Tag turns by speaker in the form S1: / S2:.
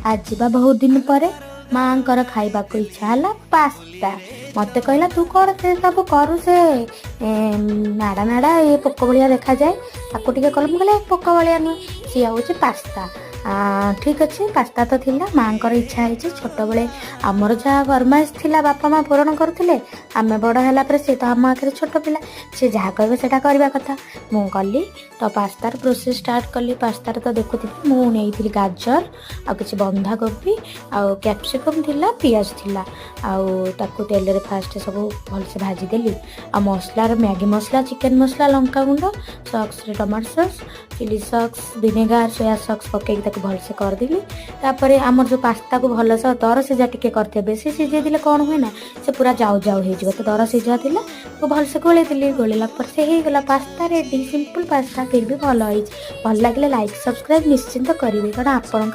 S1: आज बा बहुत दिन पर माँकर खाइबाको इच्छा है पास्ता। मते कहला तू कौन से सब करू से नाड़ा नाड़ा ये पोक भलिया देखा जाए ताको टिके कल मुझे पोक भलिया नुह सी हूँ पास्ता। ठीक अच्छे पास्ता तो थिला माँकर इच्छा है छोट बड़े आमर जहाँ फरमाइश थिला बापा माँ पूरण करुले आम बड़ है सी तो आम आखिर छोट पिला सी जहाँ कहे से करवा कथा मु कली तो पास्तार प्रोसेस स्टार्ट कली। पास्तार तो देखुथी मुझे गाजर आ कि बंधाकोबी आ कैप्सिकम थिला पियाज थिला आउ तेल रे फास्ट सब भलसे भाजीदेली आ मसलार मैगी मसला चिकेन मसला लंका गुंड socks tomato sauce chilli socks vinegar सोया सॉक्स पकईक भलसे करदेली। तापर आमर जो पास्ता को भल से दर सीझा टिके करते बेसी सीझे देले कौन हुए ना से पूरा जाऊ जाऊ हो तो दर सीझा थिला तो भलसे गोलेदेली गोलेला पर से हो गला पास्ता रेडी सिंपल पास्ता फिर भी भल लगे लाइक सब्सक्राइब निश्चिंत करेंगे कारण आपण